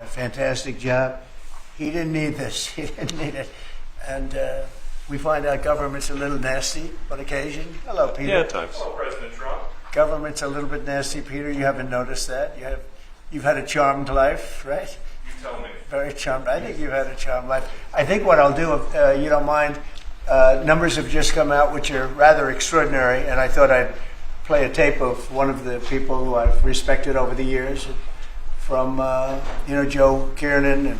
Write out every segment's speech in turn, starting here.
Fantastic job. He didn't need this. He didn't need it. And we find out government's a little nasty on occasion. Hello, Peter. Yeah, at times. Hello, President Trump. Government's a little bit nasty, Peter. You haven't noticed that. You've had a charmed life, right? You tell me. Very charmed. I think you've had a charmed life. I think what I'll do, if you don't mind, numbers have just come out which are rather extraordinary, and I thought I'd play a tape of one of the people who I've respected over the years, from Joe Kiernan and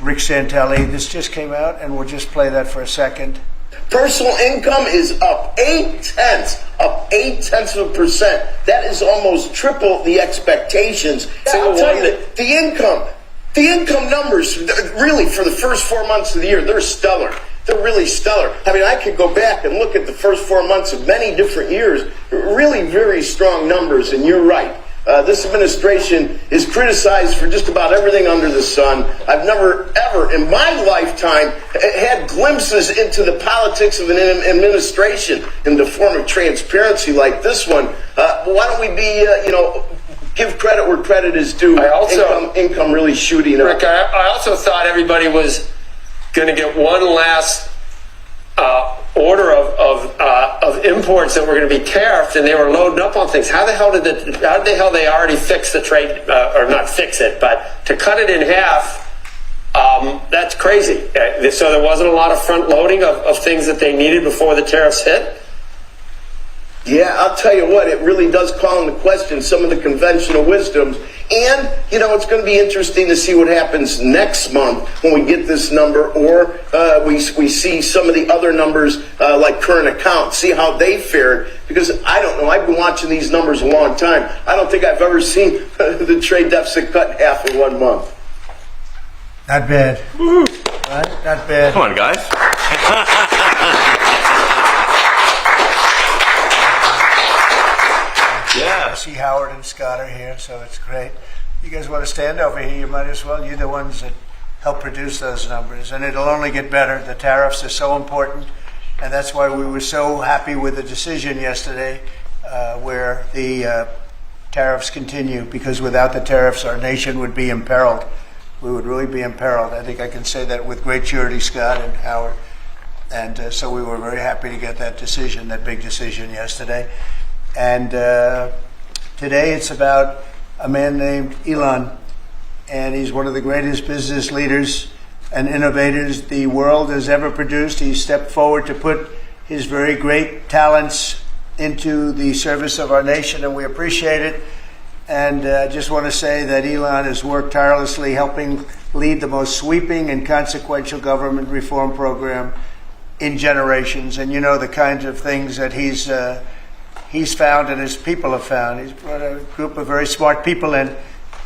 Rick Santelli. This just came out, and we'll just play that for a second. Personal income is up 0.8%. That is almost triple the expectations. I'll tell you that the income numbers, really, for the first 4 months of the year, they're stellar. They're really stellar. I mean, I could go back and look at the first 4 months of many different years. Really very strong numbers, and you're right. This administration is criticized for just about everything under the sun. I've never, ever in my lifetime had glimpses into the politics of an administration in the form of transparency like this one. Why don't we be, give credit where credit is due. Income really shooting up. Rick, I also thought everybody was going to get one last order of imports that were going to be tariffed, and they were loading up on things. How the hell they already fix the trade, or not fix it, but to cut it in half? That's crazy. So there wasn't a lot of front loading of things that they needed before the tariffs hit. Yeah, I'll tell you what, it really does call into question some of the conventional wisdoms. And, it's going to be interesting to see what happens next month when we get this number, or we see some of the other numbers like current accounts, see how they fared. Because I don't know, I've been watching these numbers a long time. I don't think I've ever seen the trade deficit cut in half in 1 month. Not bad. Woo. Right? Not bad. Come on, guys. Yeah. I see Howard and Scott are here, so it's great. You guys want to stand over here? You might as well. You're the ones that help produce those numbers, and it'll only get better. The tariffs are so important, and that's why we were so happy with the decision yesterday where the tariffs continue, because without the tariffs, our nation would be imperiled. We would really be imperiled. I think I can say that with great surety, Scott and Howard. And so we were very happy to get that decision, that big decision yesterday. And today it's about a man named Elon, and he's one of the greatest business leaders and innovators the world has ever produced. He stepped forward to put his very great talents into the service of our nation, and we appreciate it. And I just want to say that Elon has worked tirelessly helping lead the most sweeping and consequential government reform program in generations. And the kinds of things that he's found and his people have found. He's brought a group of very smart people in,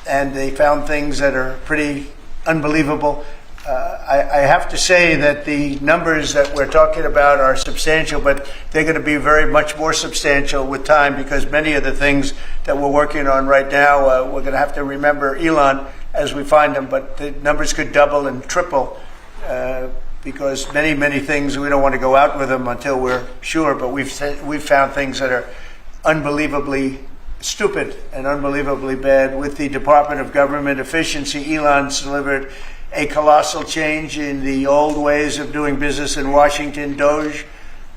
and they found things that are pretty unbelievable. I have to say that the numbers that we're talking about are substantial, but they're going to be very much more substantial with time, because many of the things that we're working on right now, we're going to have to remember Elon as we find them, but the numbers could double and triple because many things, we don't want to go out with them until we're sure, but we've found things that are unbelievably stupid and unbelievably bad. With the Department of Government Efficiency, Elon's delivered a colossal change in the old ways of doing business in Washington. Doge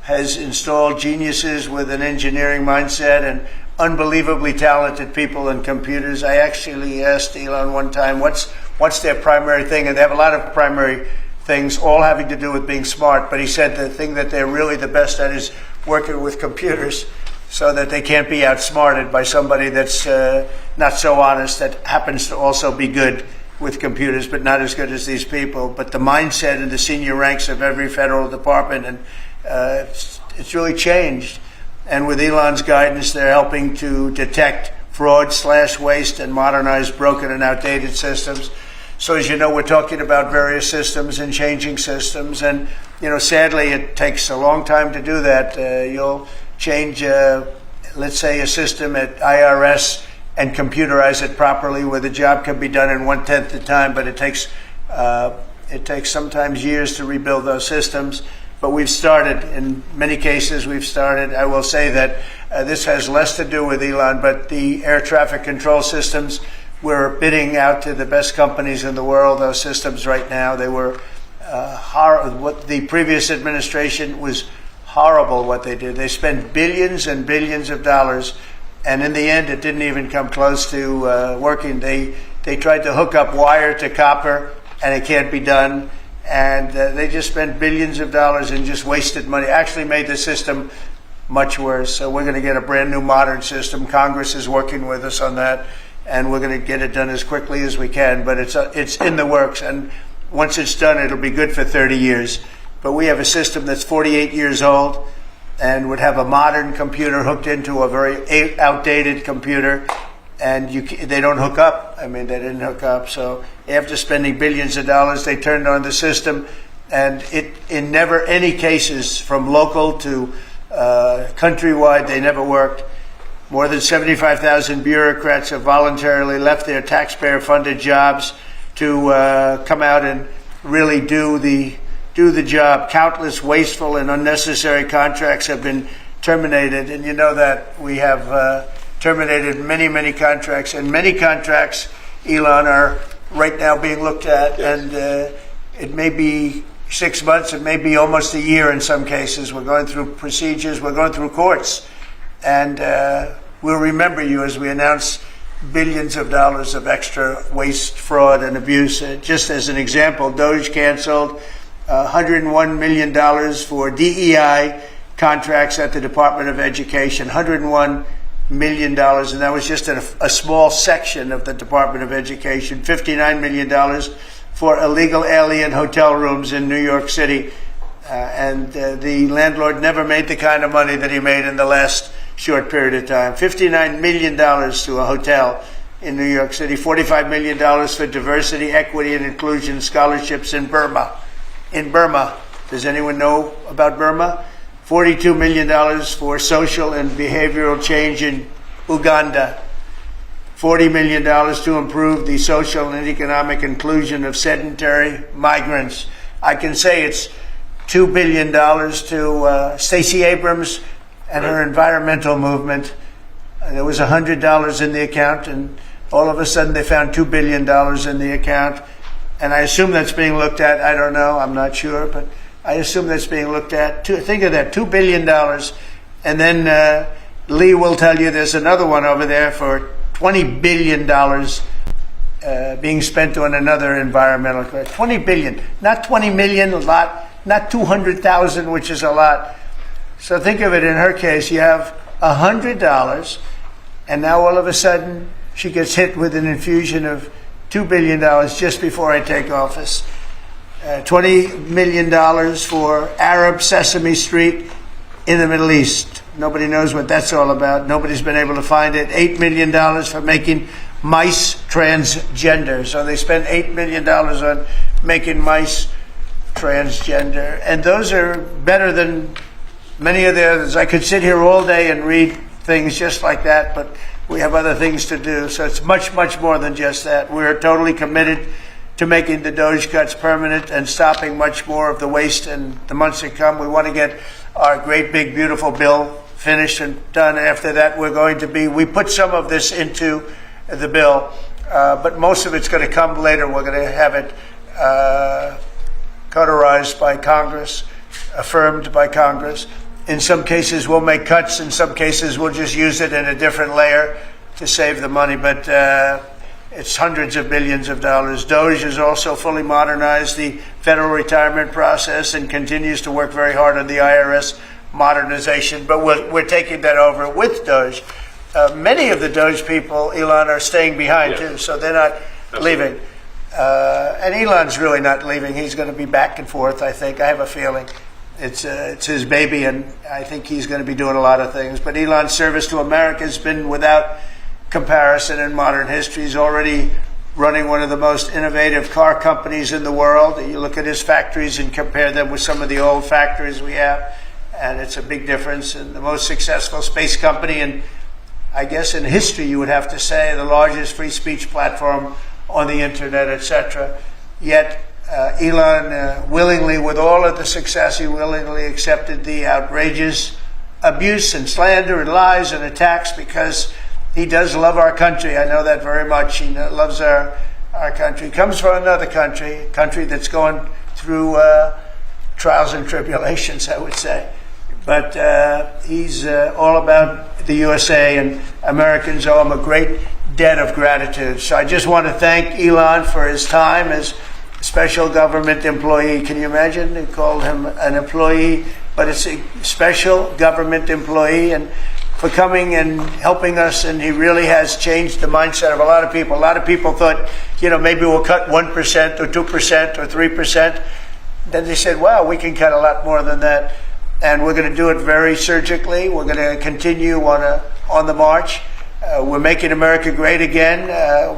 has installed geniuses with an engineering mindset and unbelievably talented people and computers. I actually asked Elon one time, what's their primary thing? And they have a lot of primary things, all having to do with being smart. But he said the thing that they're really the best at is working with computers, so that they can't be outsmarted by somebody that's not so honest, that happens to also be good with computers, but not as good as these people. But the mindset in the senior ranks of every federal department, and it's really changed. And with Elon's guidance, they're helping to detect fraud/waste and modernize broken and outdated systems. So as you know, we're talking about various systems and changing systems. And, sadly, it takes a long time to do that. You'll change, let's say, a system at IRS and computerize it properly, where the job can be done in 1/10 the time, but it takes sometimes years to rebuild those systems. But we've started. In many cases, we've started. I will say that this has less to do with Elon, but the air traffic control systems, we're bidding out to the best companies in the world, those systems right now. They were what the previous administration was horrible what they did. They spent billions and billions of dollars, and in the end it didn't even come close to working. They tried to hook up wire to copper, and it can't be done. And they just spent billions of dollars and just wasted money. Actually made the system much worse. So we're going to get a brand new modern system. Congress is working with us on that, and we're going to get it done as quickly as we can. But it's in the works, and once it's done, it'll be good for 30 years. But we have a system that's 48 years old and would have a modern computer hooked into a very outdated computer, and they don't hook up. I mean, they didn't hook up. So after spending billions of dollars, they turned on the system, and in never any cases, from local to countrywide, they never worked. More than 75,000 bureaucrats have voluntarily left their taxpayer-funded jobs to come out and really do the job. Countless wasteful and unnecessary contracts have been terminated, and you know that we have terminated many contracts, and many contracts, Elon, are right now being looked at, and it may be 6 months, it may be almost a year in some cases. We're going through procedures, we're going through courts, and we'll remember you as we announce billions of dollars of extra waste, fraud, and abuse. Just as an example, Doge canceled $101 million for DEI contracts at the Department of Education, $101 million, and that was just a small section of the Department of Education. $59 million for illegal alien hotel rooms in New York City, and the landlord never made the kind of money that he made in the last short period of time. $59 million to a hotel in New York City. $45 million for diversity, equity, and inclusion scholarships in Burma. In Burma, does anyone know about Burma? $42 million for social and behavioral change in Uganda. $40 million to improve the social and economic inclusion of sedentary migrants. I can say it's $2 billion to Stacey Abrams and her environmental movement. There was $100 in the account, and all of a sudden they found $2 billion in the account. And I assume that's being looked at. I don't know. I'm not sure, but I assume that's being looked at. Think of that, $2 billion. And then Lee will tell you there's another one over there for $20 billion being spent on another environmental credit. $20 billion, not 20 million, a lot, not 200,000, which is a lot. So think of it, in her case, you have $100, and now all of a sudden she gets hit with an infusion of $2 billion just before I take office. $20 million for Arab Sesame Street in the Middle East. Nobody knows what that's all about. Nobody's been able to find it. $8 million for making mice transgender. So they spent $8 million on making mice transgender. And those are better than many of the others. I could sit here all day and read things just like that, but we have other things to do. So it's much more than just that. We're totally committed to making the Doge cuts permanent and stopping much more of the waste in the months to come. We want to get our great big beautiful bill finished and done. After that, we put some of this into the bill, but most of it's going to come later. We're going to have it cauterized by Congress, affirmed by Congress. In some cases, we'll make cuts. In some cases, we'll just use it in a different layer to save the money. But it's hundreds of billions of dollars. Doge has also fully modernized the federal retirement process and continues to work very hard on the IRS modernization. But we're taking that over with Doge. Many of the Doge people, Elon, are staying behind too, so they're not leaving. And Elon's really not leaving. He's going to be back and forth, I think. I have a feeling. It's his baby, and I think he's going to be doing a lot of things. But Elon's service to America has been without comparison in modern history. He's already running one of the most innovative car companies in the world. You look at his factories and compare them with some of the old factories we have, and it's a big difference. And the most successful space company, and I guess in history you would have to say the largest free speech platform on the internet, etc. Yet Elon willingly, with all of the success, he willingly accepted the outrageous abuse and slander and lies and attacks because he does love our country. I know that very much. He loves our country. He comes from another country, a country that's going through trials and tribulations, I would say. But he's all about the USA, and Americans owe him a great debt of gratitude. So I just want to thank Elon for his time as a special government employee. Can you imagine? They called him an employee, but it's a special government employee, and for coming and helping us, and he really has changed the mindset of a lot of people. A lot of people thought, maybe we'll cut 1% or 2% or 3%. Then they said, wow, we can cut a lot more than that. And we're going to do it very surgically. We're going to continue on the march. We're making America great again.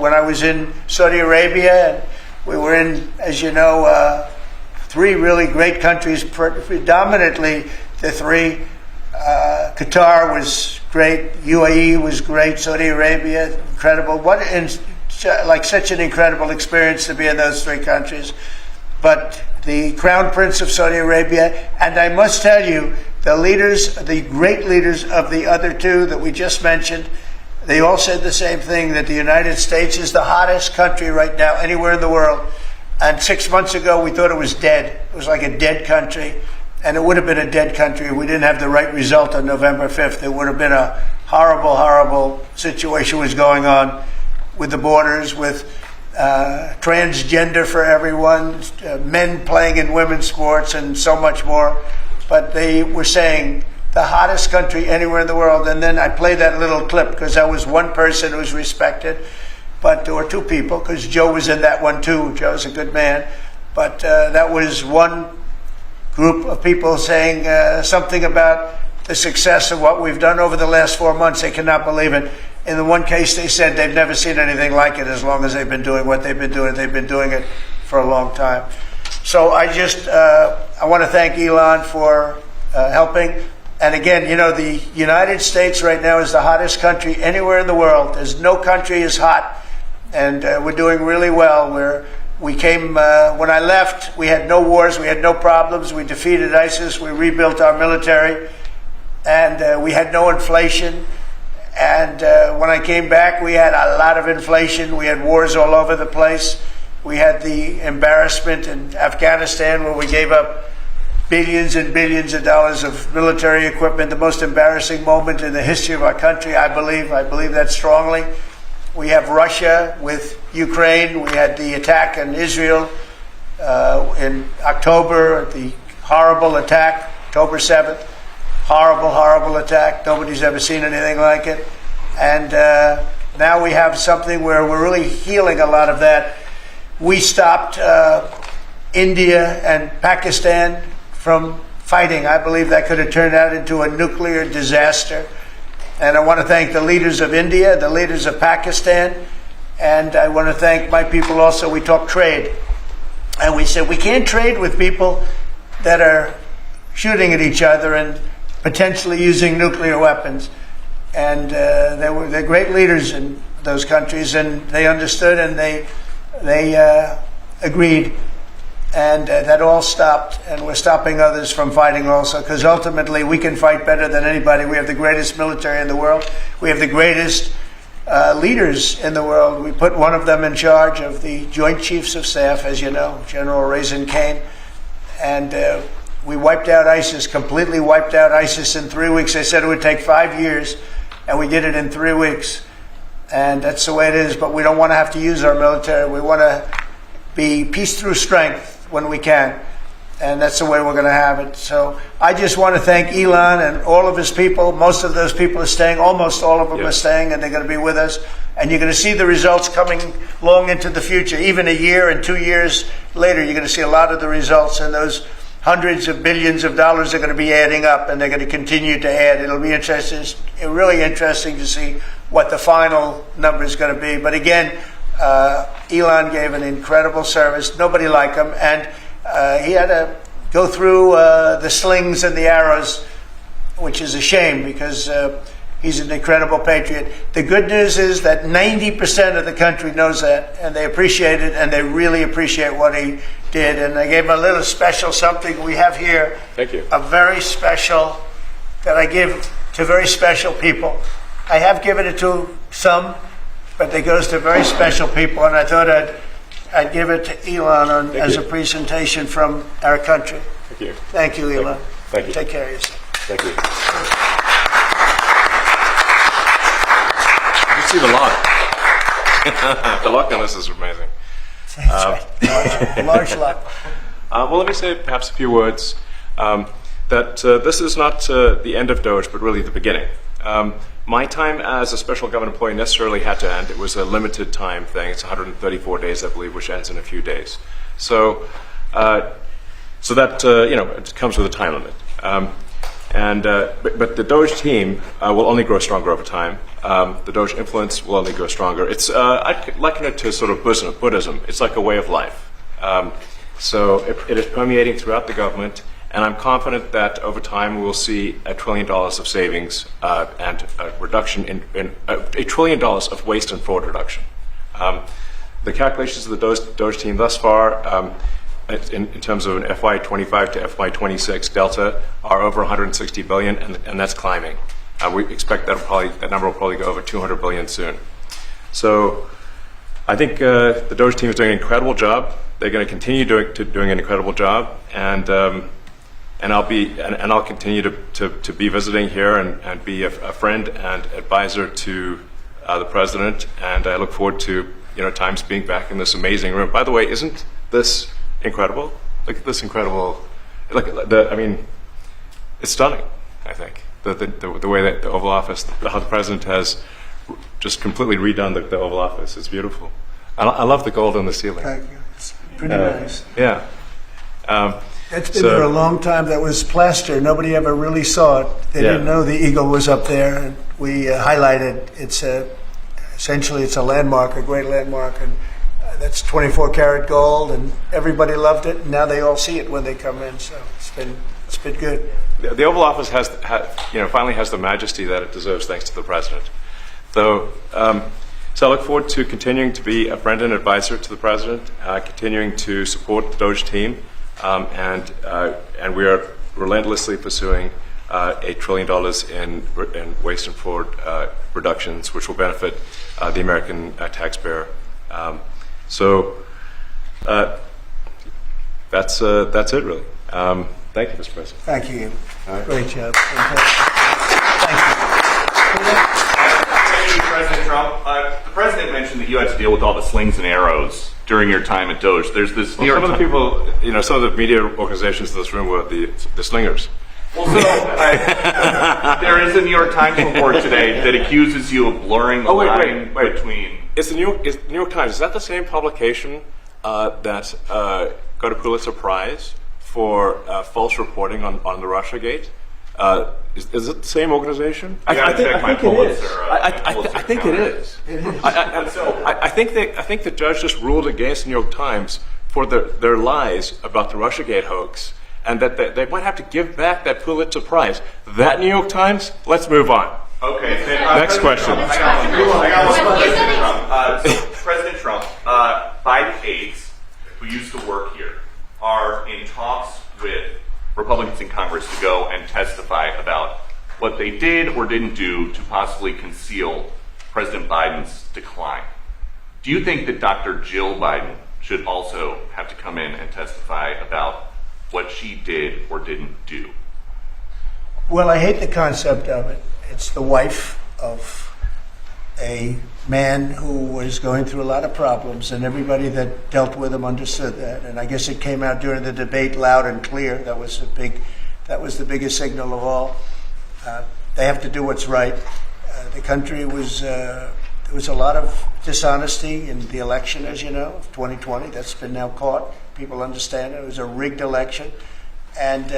When I was in Saudi Arabia, and we were in, as you know, 3 really great countries, predominantly the 3. Qatar was great, UAE was great, Saudi Arabia, incredible. Such an incredible experience to be in those 3 countries. But the Crown Prince of Saudi Arabia, and I must tell you, the great leaders of the other 2 that we just mentioned, they all said the same thing, that the United States is the hottest country right now anywhere in the world. And 6 months ago, we thought it was dead. It was like a dead country. And it would have been a dead country if we didn't have the right result on November 5th. It would have been a horrible, horrible situation was going on with the borders, with transgender for everyone, men playing in women's sports, and so much more. But they were saying the hottest country anywhere in the world. And then I played that little clip because I was one person who was respected, but there were 2 people, because Joe was in that one too. Joe's a good man. But that was one group of people saying something about the success of what we've done over the last 4 months. They cannot believe it. In the one case, they said they've never seen anything like it as long as they've been doing what they've been doing. They've been doing it for a long time. So I want to thank Elon for helping. And again, the United States right now is the hottest country anywhere in the world. There's no country as hot, and we're doing really well. We came, when I left, we had no wars, we had no problems, we defeated ISIS, we rebuilt our military, and we had no inflation. And when I came back, we had a lot of inflation, we had wars all over the place. We had the embarrassment in Afghanistan where we gave up billions and billions of dollars of military equipment, the most embarrassing moment in the history of our country, I believe. I believe that strongly. We have Russia with Ukraine. We had the attack in Israel in October, the horrible attack, October 7th. Horrible, horrible attack. Nobody's ever seen anything like it. And now we have something where we're really healing a lot of that. We stopped India and Pakistan from fighting. I believe that could have turned out into a nuclear disaster. And I want to thank the leaders of India, the leaders of Pakistan, and I want to thank my people also. We talked trade, and we said we can't trade with people that are shooting at each other and potentially using nuclear weapons. And they're great leaders in those countries, and they understood, and they agreed. And that all stopped, and we're stopping others from fighting also, because ultimately we can fight better than anybody. We have the greatest military in the world. We have the greatest leaders in the world. We put one of them in charge of the Joint Chiefs of Staff, as you know, General Raisin Kane. And we wiped out ISIS, completely wiped out ISIS in 3 weeks. They said it would take 5 years, and we did it in 3 weeks. And that's the way it is, but we don't want to have to use our military. We want to be peace through strength when we can, and that's the way we're going to have it. So I just want to thank Elon and all of his people. Most of those people are staying, almost all of them are staying, and they're going to be with us. And you're going to see the results coming long into the future. Even a year and 2 years later, you're going to see a lot of the results, and those hundreds of billions of dollars are going to be adding up, and they're going to continue to add. It'll be interesting, really interesting to see what the final number is going to be. But again, Elon gave an incredible service. Nobody like him, and he had to go through the slings and the arrows, which is a shame because he's an incredible patriot. The good news is that 90% of the country knows that, and they appreciate it, and they really appreciate what he did. And I gave him a little special something we have here. Thank you. A very special that I give to very special people. I have given it to some, but it goes to very special people, and I thought I'd give it to Elon as a presentation from our country. Thank you. Thank you, Elon. Thank you. Take care of yourself. Thank you. You received a lot. The luck on this is amazing. That's right. Large luck. Well, let me say perhaps a few words that this is not the end of Doge, but really the beginning. My time as a special government employee necessarily had to end. It was a limited time thing. It's 134 days, I believe, which ends in a few days. So that it comes with a time limit. But the Doge team will only grow stronger over time. The Doge influence will only grow stronger. I'd liken it to sort of Buddhism. It's like a way of life. So it is permeating throughout the government, and I'm confident that over time we will see $1 trillion of savings and a reduction in $1 trillion of waste and fraud reduction. The calculations of the Doge team thus far, in terms of an FY25 to FY26 delta, are over 160 billion, and that's climbing. We expect that number will probably go over 200 billion soon. So I think the Doge team is doing an incredible job. They're going to continue doing an incredible job, and I'll continue to be visiting here and be a friend and advisor to the president. And I look forward to times being back in this amazing room. By the way, isn't this incredible? Look at this incredible. It's stunning. I think the way that the Oval Office, how the president has just completely redone the Oval Office. It's beautiful. I love the gold on the ceiling. Thank you. It's pretty nice. Yeah. It's been there a long time. That was plaster. Nobody ever really saw it. They didn't know the eagle was up there. And we highlighted. Essentially it's a landmark, a great landmark, and that's 24 karat gold, and everybody loved it. And now they all see it when they come in. So it's been good. The Oval Office finally has the majesty that it deserves, thanks to the president. So I look forward to continuing to be a friend and advisor to the president, continuing to support the Doge team, and we are relentlessly pursuing $8 trillion in waste and fraud reductions, which will benefit the American taxpayer. That's it, really. Thank you, Mr. President. Thank you. Right. Great job. Thank Thank you, President Trump. The president mentioned that you had to deal with all the slings and arrows during your time at Doge. There's this. Well, some of the people, some of the media organizations in this room were the slingers. Well, so there is a New York Times report today that accuses you of blurring the line between. It's the New York Times. Is that the same publication that got a Pulitzer Prize for false reporting on the Russiagate? Is it the same organization? I think it is. I think the judge just ruled against the New York Times for their lies about the Russiagate hoax, and that they might have to give back that Pulitzer Prize. That New York Times. Let's move on. Okay. Next question. I got one. President Trump, 5 aides who used to work here are in talks with Republicans in Congress to go and testify about what they did or didn't do to possibly conceal President Biden's decline. Do you think that Dr. Jill Biden should also have to come in and testify about what she did or didn't do? Well, I hate the concept of it. It's the wife of a man who was going through a lot of problems, and everybody that dealt with him understood that. And I guess it came out during the debate loud and clear. That was the biggest signal of all. They have to do what's right. The country was there was a lot of dishonesty in the election, as you know, of 2020. That's been now caught. People understand it was a rigged election. And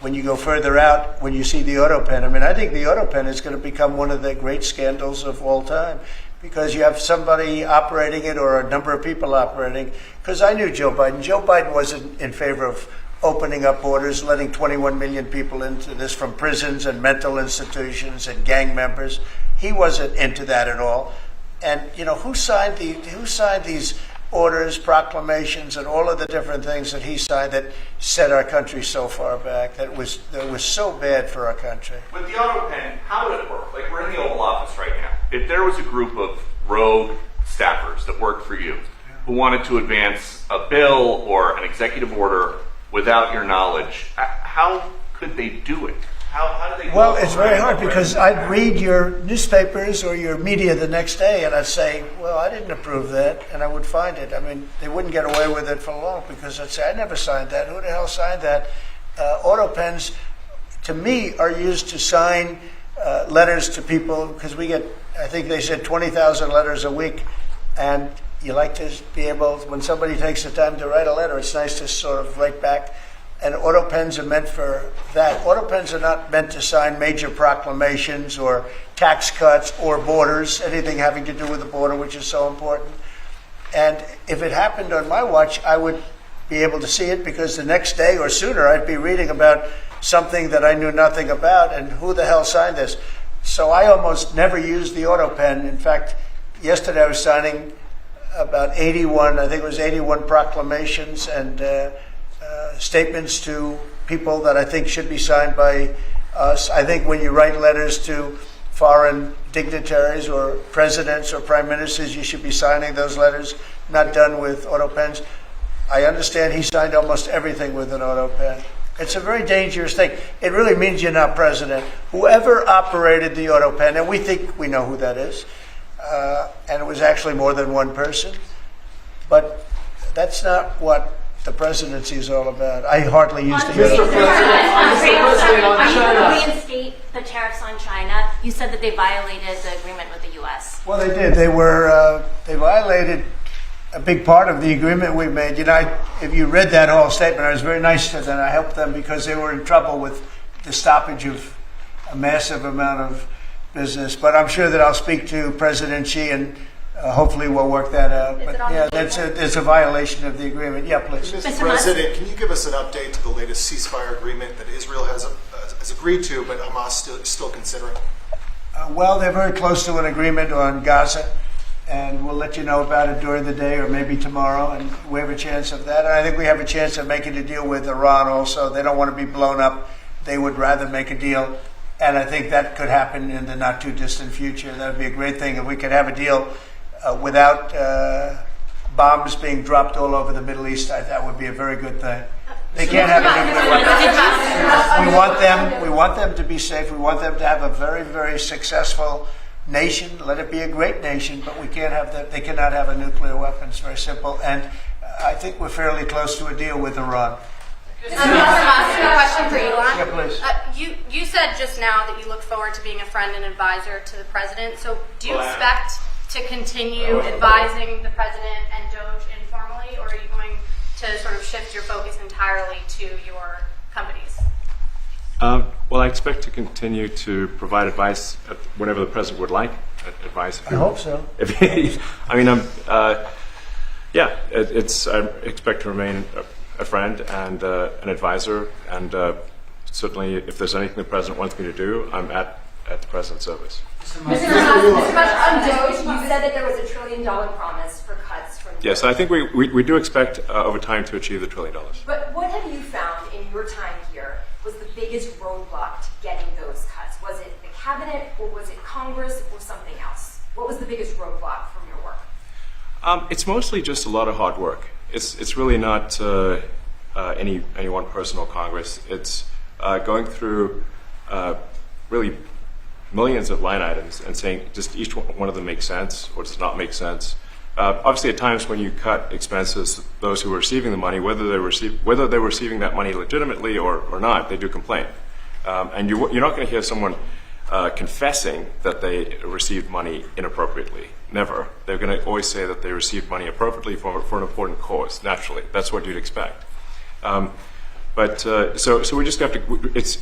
when you go further out, when you see the auto pen, I think the auto pen is going to become one of the great scandals of all time, because you have somebody operating it or a number of people operating. Because I knew Joe Biden. Joe Biden wasn't in favor of opening up borders, letting 21 million people into this from prisons and mental institutions and gang members. He wasn't into that at all. And who signed these orders, proclamations, and all of the different things that he signed that set our country so far back, that was so bad for our country? With the auto pen, how would it work? Like, we're in the Oval Office right now. if there was a group of rogue staffers that worked for you who wanted to advance a bill or an executive order without your knowledge, how could they do it? How do they? Well, it's very hard because I'd read your newspapers or your media the next day and I'd say, well, I didn't approve that, and I would find it. I mean, they wouldn't get away with it for long because I'd say, I never signed that. Who the hell signed that? Auto pens, to me, are used to sign letters to people because we get, I think they said 20,000 letters a week, and you like to be able, when somebody takes the time to write a letter, it's nice to sort of write back. And auto pens are meant for that. Auto pens are not meant to sign major proclamations or tax cuts or borders, anything having to do with the border, which is so important. And if it happened on my watch, I would be able to see it because the next day or sooner I'd be reading about something that I knew nothing about, and who the hell signed this? So I almost never used the auto pen. In fact, yesterday I was signing about 81, I think it was 81 proclamations and statements to people that I think should be signed by us. I think when you write letters to foreign dignitaries or presidents or prime ministers, you should be signing those letters, not done with auto pens. I understand he signed almost everything with an auto pen. It's a very dangerous thing. It really means you're not president. Whoever operated the auto pen, and we think we know who that is, and it was actually more than one person, but that's not what the presidency is all about. I hardly used to hear Mr. President, on Are you China. going to reinstate the tariffs on China? You said that they violated the agreement with the U.S. Well, they did. They violated a big part of the agreement we made. You know, if you read that whole statement, I was very nice to them. I helped them because they were in trouble with the stoppage of a massive amount of business. But I'm sure that I'll speak to President Xi and hopefully we'll work that out. But yeah, it's a violation of the agreement. Yeah, please. Mr. President, can you give us an update to the latest ceasefire agreement that Israel has agreed to, but Hamas is still considering? Well, they're very close to an agreement on Gaza, and we'll let you know about it during the day or maybe tomorrow, and we have a chance of that. And I think we have a chance of making a deal with Iran also. They don't want to be blown up. They would rather make a deal, and I think that could happen in the not-too-distant future. That would be a great thing if we could have a deal without bombs being dropped all over the Middle East. That would be a very good thing. They can't have a nuclear weapon. We want them to be safe. We want them to have a very, very successful nation. Let it be a great nation, but we can't have that. They cannot have a nuclear weapon. It's very simple. And I think we're fairly close to a deal with Iran. Mr. Musk, a question for Elon. Yeah, please. You said just now that you look forward to being a friend and advisor to the president. So do you expect to continue advising the president and Doge informally, or are you going to sort of shift your focus entirely to your companies? Well, I expect to continue to provide advice whenever the president would like advice. I hope so. I mean, I expect to remain a friend and an advisor, and certainly if there's anything the president wants me to do, I'm at the president's service. Mr. Musk, on Doge, you said that there was $1 trillion promise for cuts from. Yes, I think we do expect over time to achieve the $1 trillion. But what have you found in your time here was the biggest roadblock to getting those cuts? Was it the cabinet, or was it Congress, or something else? What was the biggest roadblock from your work? It's mostly just a lot of hard work. It's really not any one person or Congress. It's going through really millions of line items and saying just each one of them makes sense or does not make sense. Obviously, at times when you cut expenses, those who are receiving the money, whether they're receiving that money legitimately or not, they do complain. And you're not going to hear someone confessing that they received money inappropriately. Never. They're going to always say that they received money appropriately for an important cause. Naturally, that's what you'd expect. So we just have to. It's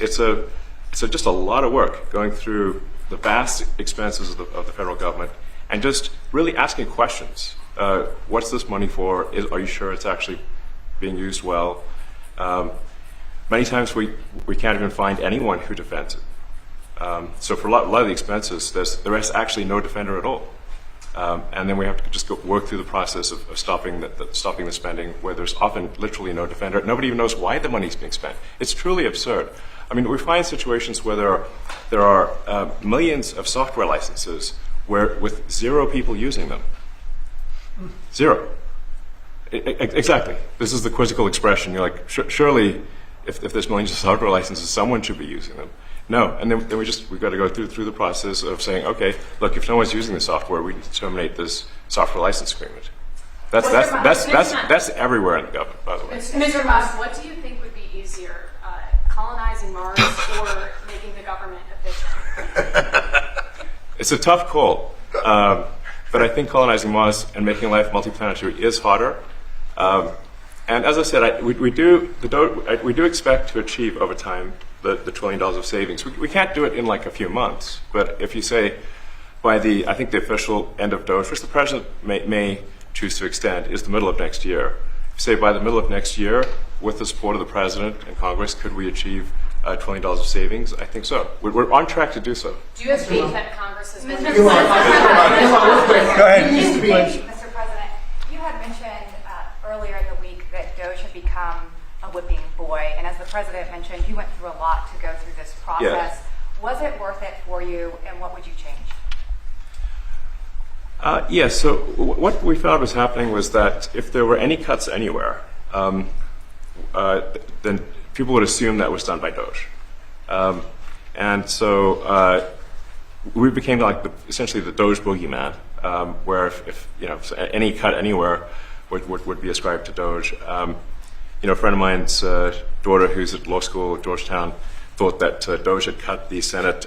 just a lot of work going through the vast expenses of the federal government and just really asking questions. What's this money for? Are you sure it's actually being used well? Many times we can't even find anyone who defends it. So for a lot of the expenses, there is actually no defender at all. And then we have to just work through the process of stopping the spending, where there's often literally no defender. Nobody even knows why the money's being spent. It's truly absurd. I mean, we find situations where there are millions of software licenses with 0 people using them. 0. Exactly. This is the quizzical expression. You're like, surely, if there's millions of software licenses, someone should be using them. No, and then we've got to go through the process of saying, okay, look, if no one's using the software, we need to terminate this software license agreement. That's everywhere in the government, by the way. Mr. Musk, what do you think would be easier, colonizing Mars or making the government efficient? It's a tough call, but I think colonizing Mars and making life multiplanetary is harder. And as I said, we do expect to achieve over time the $1 trillion of savings. We can't do it in like a few months, but if you say by the official end of Doge, which the president may choose to extend, is the middle of next year. If you say by the middle of next year, with the support of the president and Congress, could we achieve $1 trillion of savings? I think so. We're on track to do so. Do you have faith that Congress is going to Go ahead. Mr. President, you had mentioned earlier in the week that Doge had become a whipping boy, and as the President mentioned, you went through a lot to go through this process. Yes. Was it worth it for you, and what would you change? Yes, so what we found was happening was that if there were any cuts anywhere, then people would assume that was done by Doge. And so we became like essentially the Doge boogeyman, where if any cut anywhere would be ascribed to Doge. A friend of mine's daughter, who's at law school at Georgetown, thought that Doge had cut the Senate,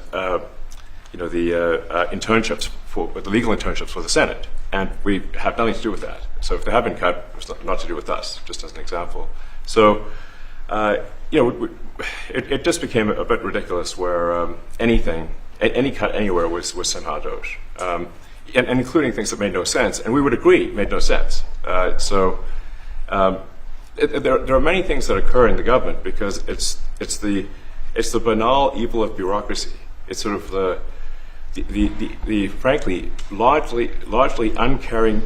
internships the legal internships for the Senate, and we have nothing to do with that. So if they have been cut, it's not to do with us, just as an example. So, it just became a bit ridiculous where any cut anywhere was somehow Doge, and including things that made no sense, and we would agree made no sense. There are many things that occur in the government because it's the banal evil of bureaucracy. It's sort of the frankly largely uncaring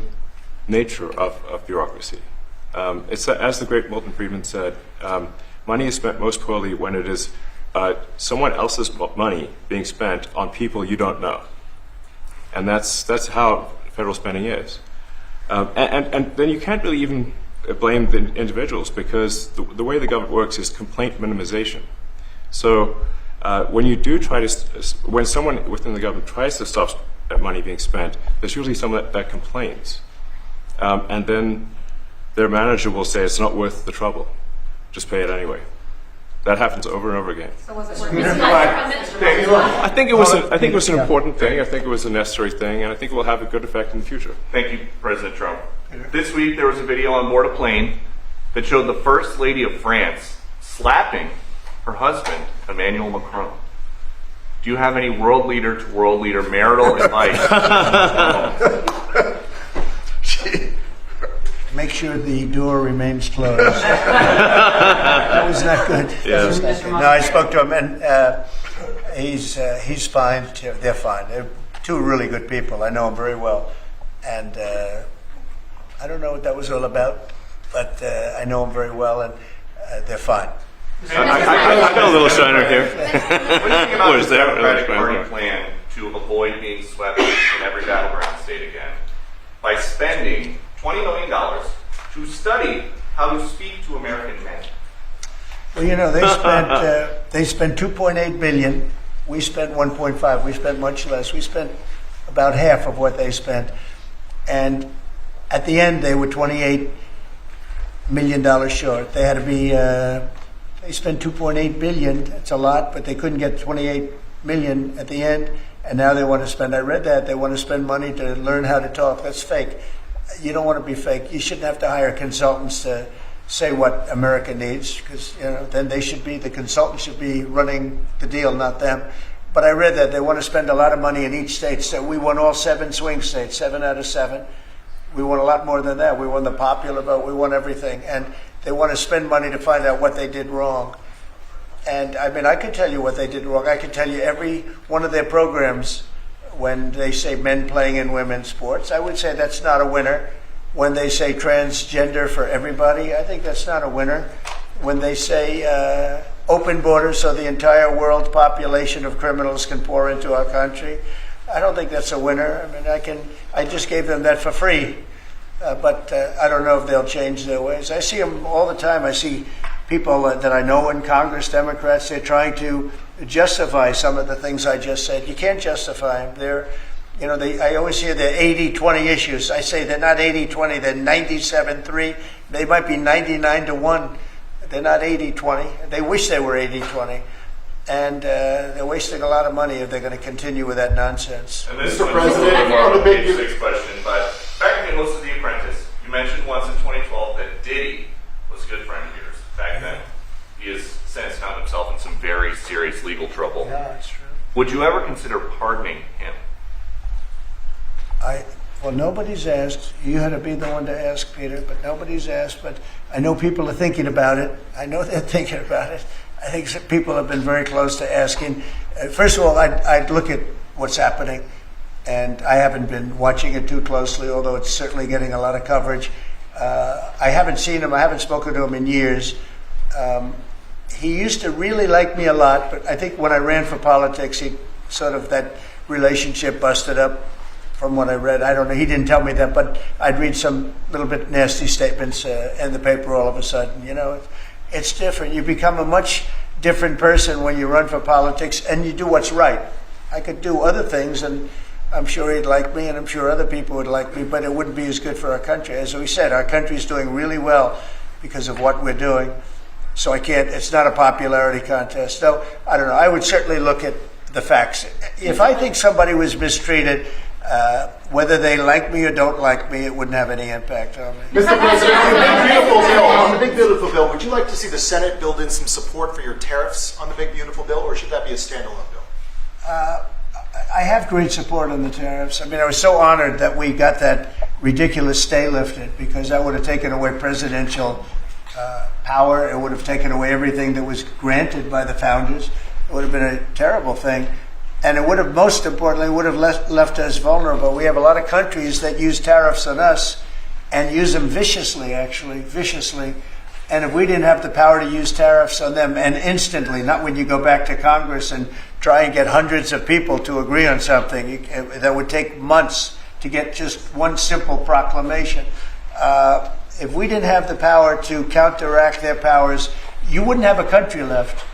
nature of bureaucracy. It's as the great Milton Friedman said, money is spent most poorly when it is someone else's money being spent on people you don't know, and that's how federal spending is. And then you can't really even blame the individuals because the way the government works is complaint minimization. So when you do when someone within the government tries to stop money being spent, there's usually someone that complains. And then their manager will say, it's not worth the trouble. Just pay it anyway. That happens over and over again. So was it worth it? I think it was an important thing. I think it was a necessary thing, and I think it will have a good effect in the future. Thank you, President Trump. This week there was a video on board a plane that showed the First Lady of France slapping her husband, Emmanuel Macron. Do you have any world leader to world leader marital advice? Make sure the door remains closed. That was not good. Yeah. No, I spoke to him, and he's fine. They're fine. They're two really good people. I know them very well, and I don't know what that was all about, but I know them very well, and they're fine. I got a little shiner here. What do you think about the Democratic Party plan to avoid being swept in every battleground state again by spending $20 million to study how to speak to American men? Well, they spent $2.8 billion. We spent 1.5. We spent much less. We spent about half of what they spent, and at the end they were $28 million short. They had to be. They spent $2.8 billion. It's a lot, but they couldn't get $28 million at the end, and now they want to spend. I read that they want to spend money to learn how to talk. That's fake. You don't want to be fake. You shouldn't have to hire consultants to say what America needs, because then the consultants should be running the deal, not them. But I read that they want to spend a lot of money in each state. So we won all 7 swing states, 7 out of 7. We won a lot more than that. We won the popular vote. We won everything. And they want to spend money to find out what they did wrong. And I could tell you what they did wrong. I could tell you every one of their programs. When they say men playing in women's sports, I would say that's not a winner. When they say transgender for everybody, I think that's not a winner. When they say open borders so the entire world population of criminals can pour into our country, I don't think that's a winner. I mean, I just gave them that for free, but I don't know if they'll change their ways. I see them all the time. I see people that I know in Congress, Democrats, they're trying to justify some of the things I just said. You can't justify them. I always hear the 80-20 issues. I say they're not 80-20, they're 97-3. They might be 99-1. They're not 80-20. They wish they were 80-20. And they're wasting a lot of money if they're going to continue with that nonsense. And this Mr. one's President, a on the big- page 6 question, but back when you hosted The Apprentice, you mentioned once in 2012 that Diddy was a good friend of yours back then. He has since found himself in some very serious legal trouble. Yeah, that's true. Would you ever consider pardoning him? Well, nobody's asked. You had to be the one to ask, Peter, but nobody's asked. But I know people are thinking about it. I know they're thinking about it. I think some people have been very close to asking. First of all, I'd look at what's happening, and I haven't been watching it too closely, although it's certainly getting a lot of coverage. I haven't seen him. I haven't spoken to him in years. He used to really like me a lot, but I think when I ran for politics, that relationship busted up. From what I read, I don't know. He didn't tell me that, but I'd read some little bit nasty statements in the paper all of a sudden. It's different. You become a much different person when you run for politics and you do what's right. I could do other things, and I'm sure he'd like me, and I'm sure other people would like me, but it wouldn't be as good for our country. As we said, our country's doing really well because of what we're doing. So it's not a popularity contest. So, I don't know. I would certainly look at the facts. If I think somebody was mistreated, whether they like me or don't like me, it wouldn't have any impact on me. Mr. President, on the big beautiful bill, would you like to see the Senate build in some support for your tariffs on the big beautiful bill, or should that be a standalone bill? I have great support on the tariffs. I was so honored that we got that ridiculous stay lifted, because that would have taken away presidential power. It would have taken away everything that was granted by the founders. It would have been a terrible thing. And it would have, most importantly, left us vulnerable. We have a lot of countries that use tariffs on us and use them viciously. And if we didn't have the power to use tariffs on them, and instantly, not when you go back to Congress and try and get hundreds of people to agree on something, that would take months to get just one simple proclamation. If we didn't have the power to counteract their powers, you wouldn't have a country left.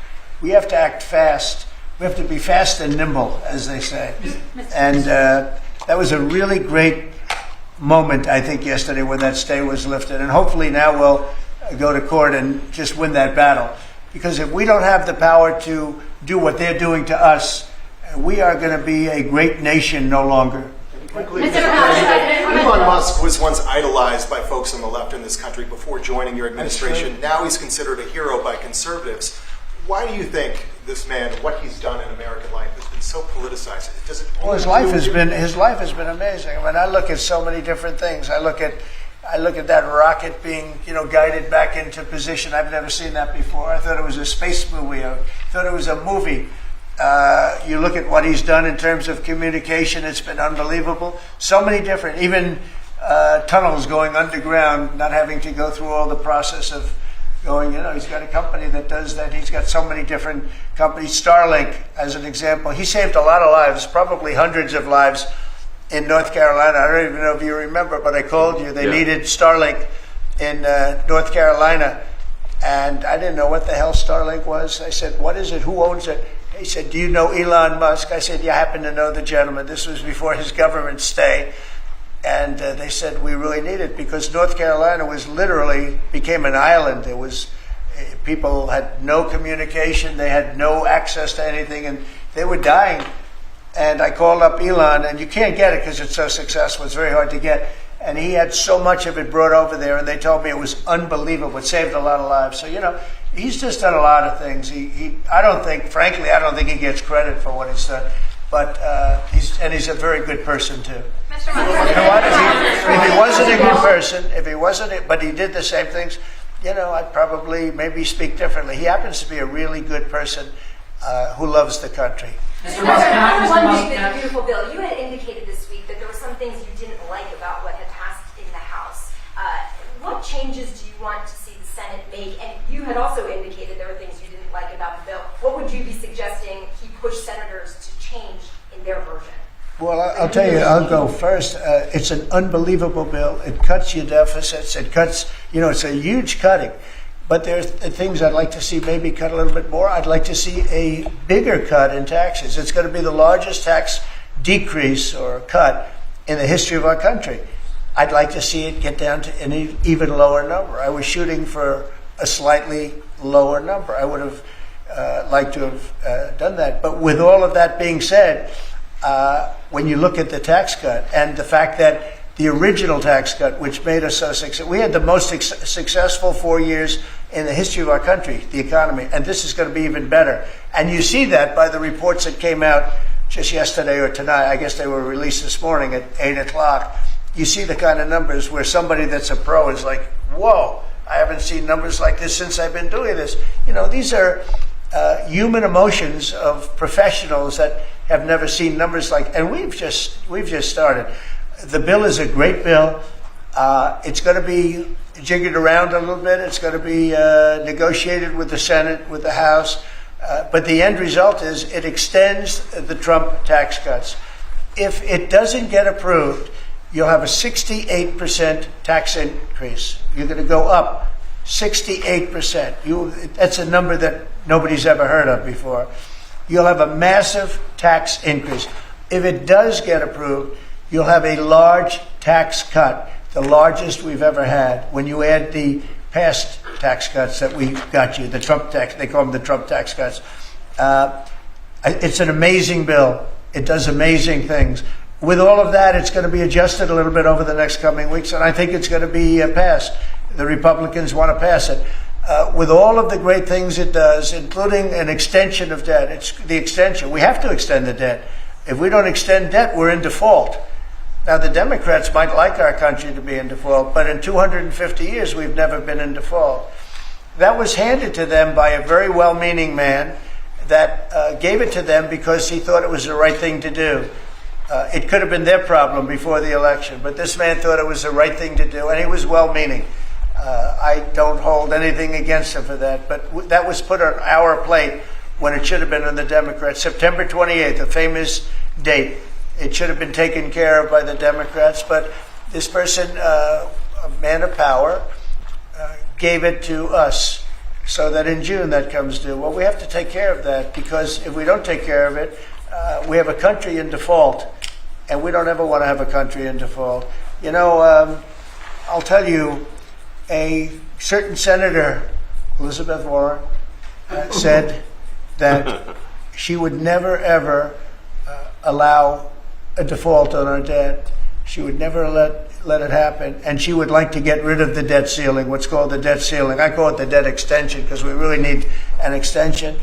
We have to act fast. We have to be fast and nimble, as they say. And that was a really great moment, I think, yesterday when that stay was lifted. And hopefully now we'll go to court and just win that battle. Because if we don't have the power to do what they're doing to us, we are going to be a great nation no longer. Elon Musk was once idolized by folks on the left in this country before joining your administration. Now he's considered a hero by conservatives. Why do you think this man, what he's done in American life, has been so politicized? Well, his life has been amazing. I look at so many different things. I look at that rocket being, guided back into position. I've never seen that before. I thought it was a space movie. I thought it was a movie. You look at what he's done in terms of communication. It's been unbelievable. So many different, even tunnels going underground, not having to go through all the process of going, he's got a company that does that. He's got so many different companies. Starlink, as an example, he saved a lot of lives, probably hundreds of lives in North Carolina. I don't even know if you remember, but I called you. They needed Starlink in North Carolina, and I didn't know what the hell Starlink was. I said, what is it? Who owns it? He said, do you know Elon Musk? I said, yeah, I happen to know the gentleman. This was before his government stay. And they said, we really need it, because North Carolina became an island. There was, people had no communication. They had no access to anything, and they were dying. And I called up Elon, and you can't get it because it's so successful. It's very hard to get. And he had so much of it brought over there, and they told me it was unbelievable. It saved a lot of lives. So, he's just done a lot of things. I don't think he gets credit for what he's done. But he's a very good person too. Mr. You know what? If he wasn't a good person, but he did the same things, I'd probably maybe speak differently. He happens to be a really good person who loves the country. Mr. Musk, Big Beautiful Bill, you had indicated this week that there were some things you didn't like about what had passed in the House. What changes do you want to see the Senate make? And you had also indicated there were things you didn't like about the bill. What would you be suggesting he push senators to change in their version? Well, I'll tell you, I'll go first. It's an unbelievable bill. It cuts your deficits. It cuts, it's a huge cutting. But there's things I'd like to see maybe cut a little bit more. I'd like to see a bigger cut in taxes. It's going to be the largest tax decrease or cut in the history of our country. I'd like to see it get down to an even lower number. I was shooting for a slightly lower number. I would have liked to have done that. But with all of that being said, when you look at the tax cut and the fact that the original tax cut, which made us so successful, we had the most successful 4 years in the history of our country, the economy, and this is going to be even better. And you see that by the reports that came out just yesterday or tonight. I guess they were released this morning at 8 o'clock. You see the kind of numbers where somebody that's a pro is like, whoa, I haven't seen numbers like this since I've been doing this. These are human emotions of professionals that have never seen numbers like, and we've just started. The bill is a great bill. It's going to be jiggered around a little bit. It's going to be negotiated with the Senate, with the House. But the end result is it extends the Trump tax cuts. If it doesn't get approved, you'll have a 68% tax increase. You're going to go up 68%. That's a number that nobody's ever heard of before. You'll have a massive tax increase. If it does get approved, you'll have a large tax cut, the largest we've ever had. When you add the past tax cuts that we got you, the Trump tax, they call them the Trump tax cuts. It's an amazing bill. It does amazing things. With all of that, it's going to be adjusted a little bit over the next coming weeks, and I think it's going to be passed. The Republicans want to pass it. With all of the great things it does, including an extension of debt, it's the extension. We have to extend the debt. If we don't extend debt, we're in default. Now, the Democrats might like our country to be in default, but in 250 years, we've never been in default. That was handed to them by a very well-meaning man that gave it to them because he thought it was the right thing to do. It could have been their problem before the election, but this man thought it was the right thing to do, and he was well-meaning. I don't hold anything against him for that, but that was put on our plate when it should have been on the Democrats. September 28th, a famous date. It should have been taken care of by the Democrats, but this person, a man of power, gave it to us so that in June that comes due. Well, we have to take care of that because if we don't take care of it, we have a country in default, and we don't ever want to have a country in default. I'll tell you, a certain senator, Elizabeth Warren, said that she would never, ever allow a default on our debt. She would never let it happen, and she would like to get rid of the debt ceiling, what's called the debt ceiling. I call it the debt extension because we really need an extension.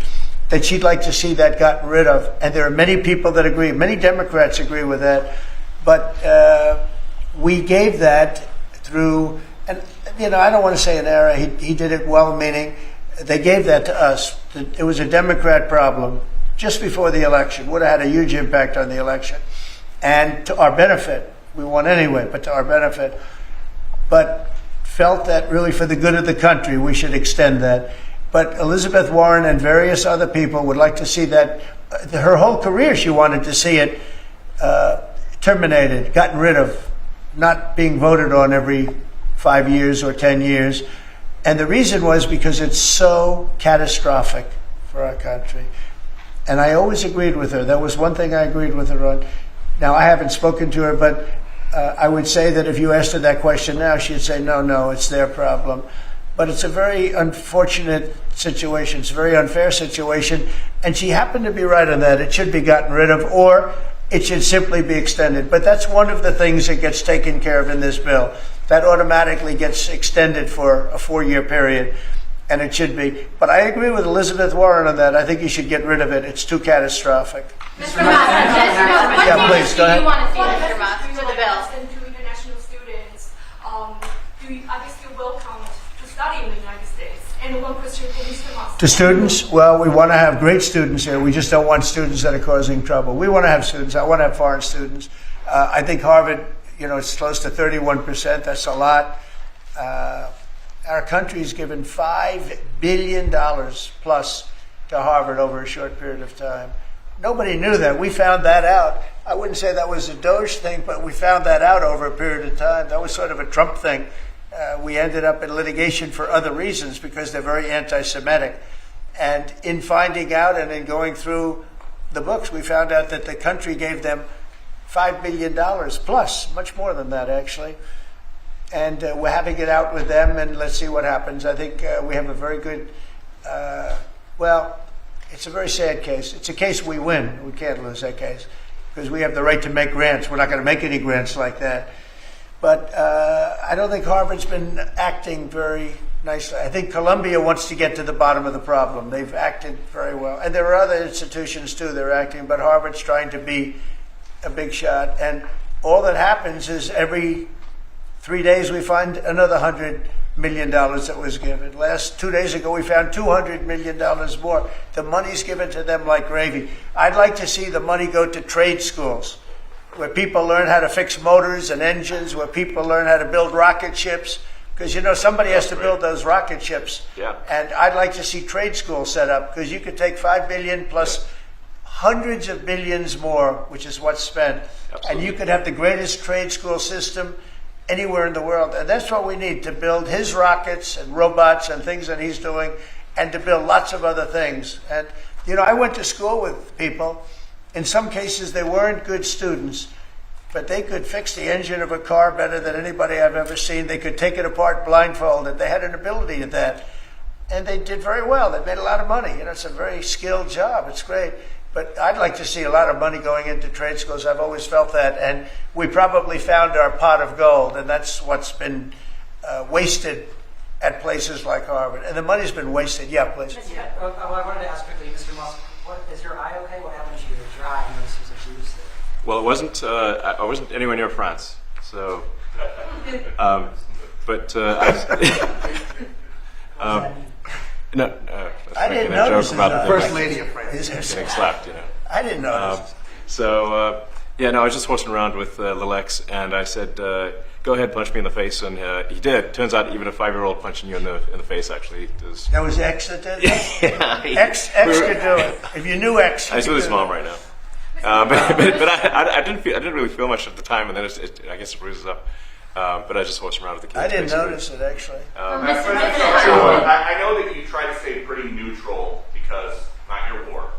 That she'd like to see that gotten rid of, and there are many people that agree. Many Democrats agree with that, but we gave that through, and I don't want to say an error. He did it well-meaning. They gave that to us. It was a Democrat problem just before the election. Would have had a huge impact on the election. And to our benefit, we won anyway, but to our benefit, but felt that really for the good of the country, we should extend that. But Elizabeth Warren and various other people would like to see that, her whole career she wanted to see it terminated, gotten rid of, not being voted on every 5 years or 10 years. And the reason was because it's so catastrophic for our country. And I always agreed with her. That was one thing I agreed with her on. Now, I haven't spoken to her, but I would say that if you asked her that question now, she'd say, no, it's their problem. But it's a very unfortunate situation. It's a very unfair situation. And she happened to be right on that. It should be gotten rid of, or it should simply be extended. But that's one of the things that gets taken care of in this bill. That automatically gets extended for a 4-year period. And it should be. But I agree with Elizabeth Warren on that. I think you should get rid of it. It's too catastrophic. Mr. Musk, Yeah, please, go ahead. do you want to see, Mr. Musk, to the bill? And to international students, I guess you're welcome to study in the United States. And one question for Mr. Musk. To students, well, we want to have great students here. We just don't want students that are causing trouble. We want to have students. I want to have foreign students. I think Harvard, it's close to 31%. That's a lot. Our country's given $5 billion plus to Harvard over a short period of time. Nobody knew that. We found that out I wouldn't say that was a Doge thing, but we found that out over a period of time. That was sort of a Trump thing. We ended up in litigation for other reasons because they're very anti-Semitic. And in finding out and in going through the books, we found out that the country gave them $5 billion plus, much more than that actually. And we're having it out with them, and let's see what happens. I think we have a very good, well, it's a very sad case. It's a case we win. We can't lose that case because we have the right to make grants. We're not going to make any grants like that. But I don't think Harvard's been acting very nicely. I think Columbia wants to get to the bottom of the problem. They've acted very well. And there are other institutions, too, that are acting, but Harvard's trying to be a big shot. And all that happens is every 3 days we find another $100 million that was given. 2 days ago we found $200 million more. The money's given to them like gravy. I'd like to see the money go to trade schools, where people learn how to fix motors and engines, where people learn how to build rocket ships. Because, you know, somebody has to build those rocket ships. Yeah. And I'd like to see trade schools set up, because you could take $5 billion plus hundreds of billions more, which is what's spent. Absolutely. And you could have the greatest trade school system anywhere in the world. And that's what we need to build his rockets and robots and things that he's doing, and to build lots of other things. And, you know, I went to school with people. In some cases, they weren't good students, but they could fix the engine of a car better than anybody I've ever seen. They could take it apart blindfolded. They had an ability at that. And they did very well. They made a lot of money. You know, it's a very skilled job. It's great. But I'd like to see a lot of money going into trade schools. I've always felt that. And we probably found our pot of gold, and that's what's been wasted at places like Harvard. And the money's been wasted. Yeah, please. Yeah. Well, I wanted to ask quickly, Mr. Musk, is your eye okay? What happened to your eye? I noticed there was a bruise there. Well, it wasn't. I wasn't anywhere near France, so. But no, I didn't notice joke about the First Lady of France. getting slapped. You know. I didn't notice. Yeah, no, I was just horsing around with Lil X, and I said, "Go ahead, punch me in the face," and he did. Turns out, even a 5-year-old punching you in the face actually does. That was X that did that? Yeah, X could do it. If you knew X, I was with his mom right now. But I didn't really feel much at the time, and then I guess it bruises up. But I just horsed around with the kids. I didn't basically. notice it actually. I know that you try to stay pretty neutral because not your war,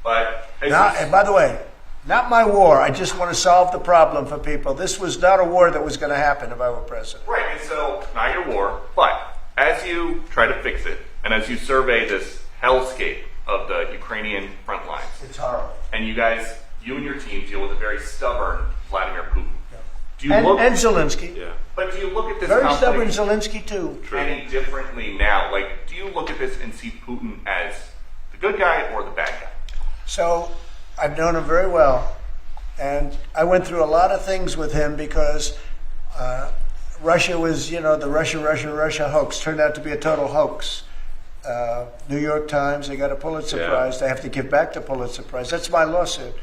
but And by the way, not my war. I just want to solve the problem for people. This was not a war that was going to happen if I were president. right. And so not your war, but as you try to fix it, and as you survey this hellscape of the Ukrainian front lines, It's horrible. and you and your team deal with a very stubborn Vladimir Putin. Do you And look? Zelensky. Yeah. But do you look at this Very stubborn conflict Zelensky too. any differently now? Like, do you look at this and see Putin as the good guy or the bad guy? So I've known him very well, and I went through a lot of things with him because Russia was, you know, the Russia hoax turned out to be a total hoax. New York Times, they got a Pulitzer Prize. They have to give back the Pulitzer Prize. That's my lawsuit,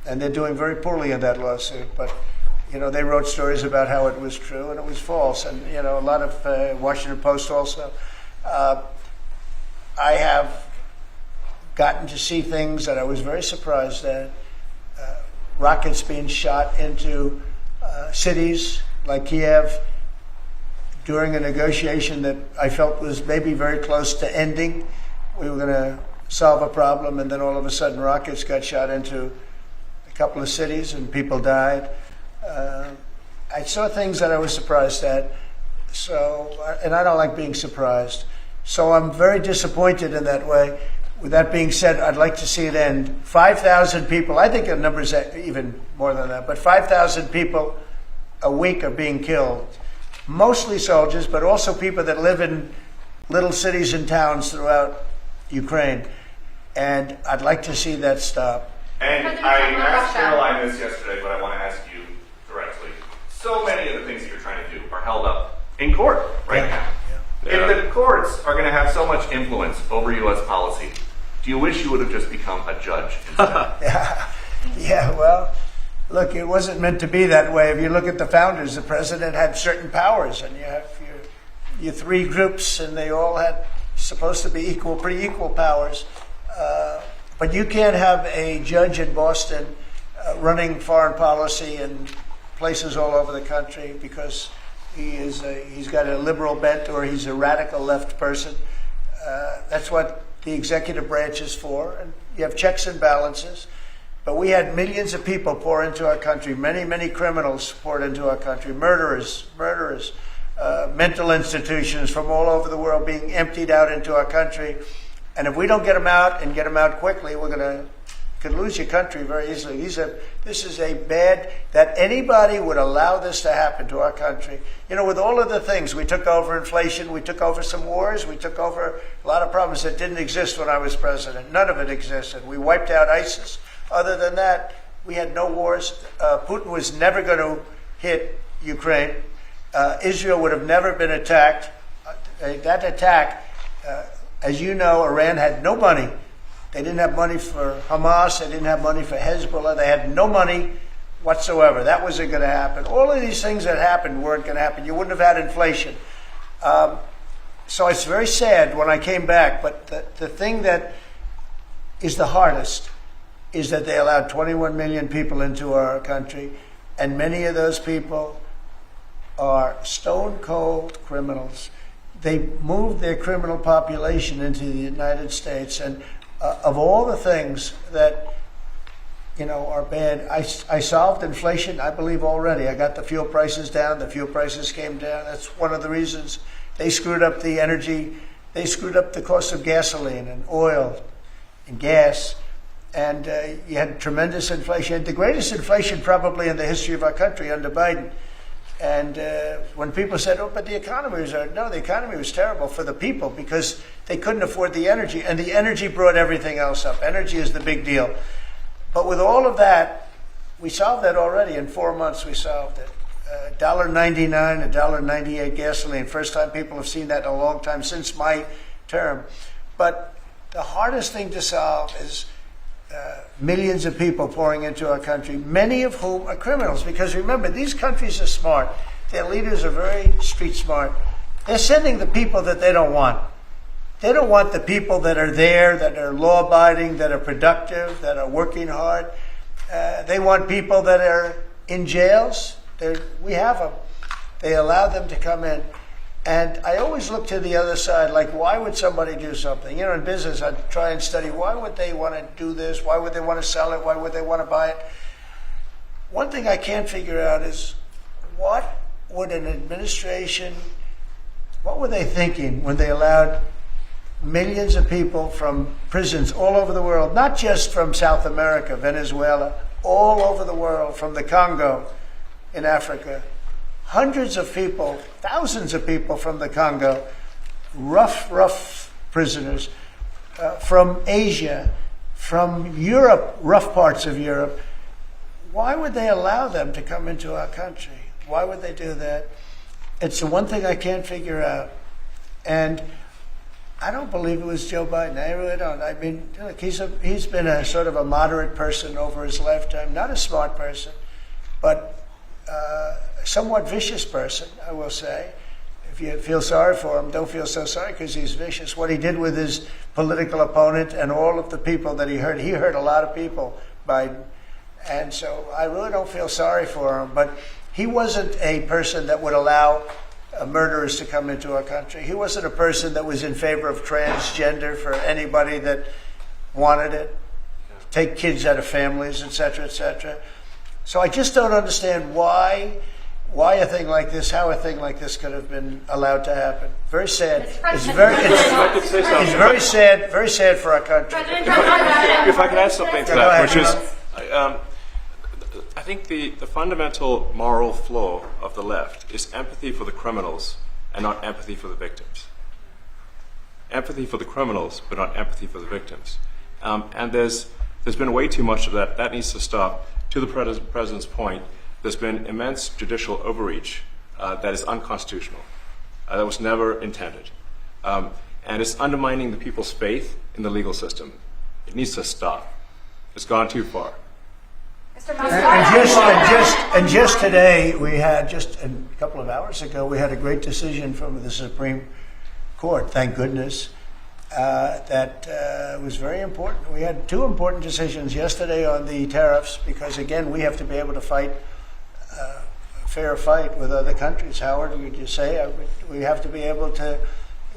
and they're doing very poorly in that lawsuit. But you know, they wrote stories about how it was true and it was false, and you know, a lot of Washington Post also. I have gotten to see things that I was very surprised at. Rockets being shot into cities like Kiev during a negotiation that I felt was maybe very close to ending. We were going to solve a problem, and then all of a sudden rockets got shot into a couple of cities and people died. I saw things that I was surprised at. So, and I don't like being surprised. So I'm very disappointed in that way. With that being said, I'd like to see it end. 5,000 people, I think the number's even more than that, but 5,000 people a week are being killed. Mostly soldiers, but also people that live in little cities and towns throughout Ukraine. And I'd like to see that stop. And President I Trump, asked Russia. Caroline this yesterday, but I want to ask you directly. So many of the things that you're trying to do are held up in court right now. Yeah. If the courts are going to have so much influence over U.S. policy, do you wish you would have just become a judge instead? Yeah, well, look, it wasn't meant to be that way. If you look at the founders, the president had certain powers, and you have your three groups, and they all had supposed to be pretty equal powers. But you can't have a judge in Boston running foreign policy in places all over the country because he's got a liberal bent or he's a radical left person. That's what the executive branch is for. And you have checks and balances. But we had millions of people pour into our country, many, many criminals poured into our country, murderers, mental institutions from all over the world being emptied out into our country. And if we don't get them out and get them out quickly, could lose your country very easily. This is a bad, that anybody would allow this to happen to our country. You know, with all of the things, we took over inflation, we took over some wars, we took over a lot of problems that didn't exist when I was president. None of it existed. We wiped out ISIS. Other than that, we had no wars. Putin was never going to hit Ukraine. Israel would have never been attacked. That attack, as you know, Iran had no money. They didn't have money for Hamas. They didn't have money for Hezbollah. They had no money whatsoever. That wasn't going to happen. All of these things that happened weren't going to happen. You wouldn't have had inflation. So it's very sad when I came back. But the thing that is the hardest is that they allowed 21 million people into our country, and many of those people are stone-cold criminals. They moved their criminal population into the United States, and of all the things that, you know, are bad, I solved inflation, I believe, already. I got the fuel prices down. The fuel prices came down. That's one of the reasons. They screwed up the energy. They screwed up the cost of gasoline and oil and gas. And you had tremendous inflation, the greatest inflation probably in the history of our country under Biden. And when people said, oh, but the economy was, no, the economy was terrible for the people because they couldn't afford the energy. And the energy brought everything else up. Energy is the big deal. But with all of that, we solved that already. In 4 months, we solved it. $1.99, $1.98 gasoline. First time people have seen that in a long time since my term. But the hardest thing to solve is millions of people pouring into our country, many of whom are criminals. Because remember, these countries are smart. Their leaders are very street smart. They're sending the people that they don't want. They don't want the people that are there, that are law-abiding, that are productive, that are working hard. They want people that are in jails. We have them. They allow them to come in. And I always look to the other side, like, why would somebody do something? You know, in business, I try and study, why would they want to do this? Why would they want to sell it? Why would they want to buy it? One thing I can't figure out is, what would an administration, what were they thinking when they allowed millions of people from prisons all over the world, not just from South America, Venezuela, all over the world, from the Congo in Africa, hundreds of people, thousands of people from the Congo, rough prisoners, from Asia, from Europe, rough parts of Europe. Why would they allow them to come into our country? Why would they do that? It's the one thing I can't figure out. And I don't believe it was Joe Biden. I really don't. I mean, look, he's been a sort of a moderate person over his lifetime, not a smart person, but somewhat vicious person, I will say. If you feel sorry for him, don't feel so sorry because he's vicious. What he did with his political opponent and all of the people that he hurt a lot of people, Biden. And so I really don't feel sorry for him. But he wasn't a person that would allow murderers to come into our country. He wasn't a person that was in favor of transgender for anybody that wanted it, take kids out of families, et cetera, et cetera. So I just don't understand why a thing like this, how a thing like this could have been allowed to happen. Very sad. It's very sad for our country. If I could add something to that, which is, I think the fundamental moral flaw of the left is empathy for the criminals and not empathy for the victims. Empathy for the criminals, but not empathy for the victims. And there's been way too much of that. That needs to stop. To the president's point, there's been immense judicial overreach that is unconstitutional. That was never intended. And it's undermining the people's faith in the legal system. It needs to stop. It's gone too far. And just today, we had, just a couple of hours ago, we had a great decision from the Supreme Court, thank goodness. that was very important. We had two important decisions yesterday on the tariffs because, again, we have to be able to fight a fair fight with other countries. Howard, would you say we have to be able to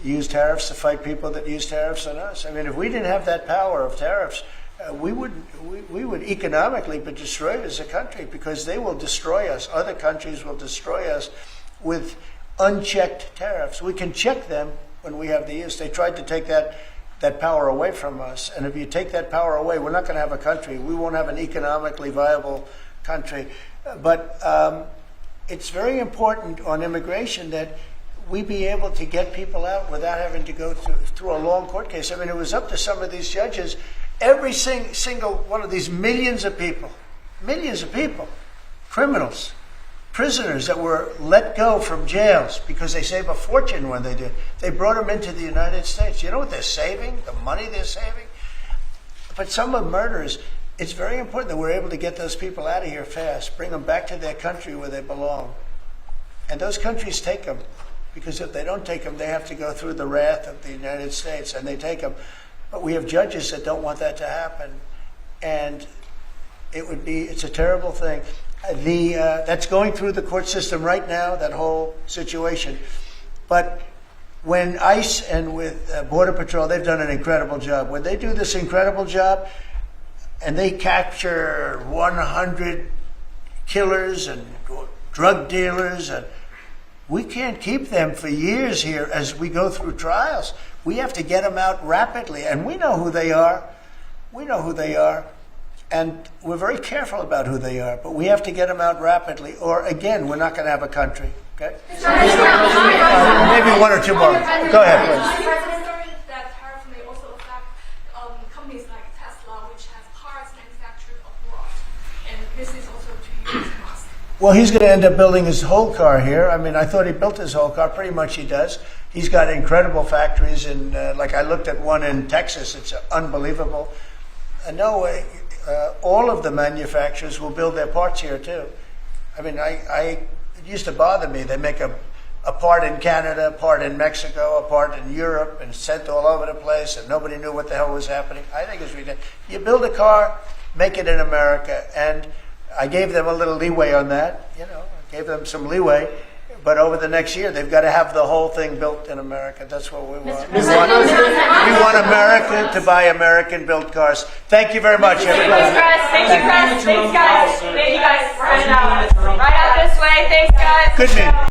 use tariffs to fight people that use tariffs on us? I mean, if we didn't have that power of tariffs, we would economically be destroyed as a country because they will destroy us. Other countries will destroy us with unchecked tariffs. We can check them when we have the use. They tried to take that power away from us. And if you take that power away, we're not going to have a country. We won't have an economically viable country. But it's very important on immigration that we be able to get people out without having to go through a long court case. I mean, it was up to some of these judges. Every single one of these millions of people, criminals, prisoners that were let go from jails because they save a fortune when they did. They brought them into the United States. You know what they're saving? The money they're saving? But some of murderers, it's very important that we're able to get those people out of here fast, bring them back to their country where they belong. And those countries take them, because if they don't take them, they have to go through the wrath of the United States, and they take them. But we have judges that don't want that to happen. And it's a terrible thing. That's going through the court system right now, that whole situation. But when ICE and with Border Patrol, they've done an incredible job. When they do this incredible job and they capture 100 killers and drug dealers, and we can't keep them for years here as we go through trials. We have to get them out rapidly, and we know who they are. And we're very careful about who they are, but we have to get them out rapidly, or again, we're not going to have a country. Okay? Maybe one or two more. Go ahead, please. That tariff may also affect companies like Tesla, which has cars manufactured abroad, and this is also to use Musk. Well, he's going to end up building his whole car here. I mean, I thought he built his whole car. Pretty much he does. He's got incredible factories in, like I looked at one in Texas. It's unbelievable. No way. All of the manufacturers will build their parts here too. I mean, it used to bother me. They make a part in Canada, a part in Mexico, a part in Europe, and sent all over the place, and nobody knew what the hell was happening. I think it's ridiculous. You build a car, make it in America, and I gave them a little leeway on that. I gave them some leeway. But over the next year, they've got to have the whole thing built in America. That's what we want. We want America to buy American-built cars. Thank you very much, everybody. Thank you, guys. Thanks, guys. Thank you, guys. Right out this way. Thanks, guys. Good meeting.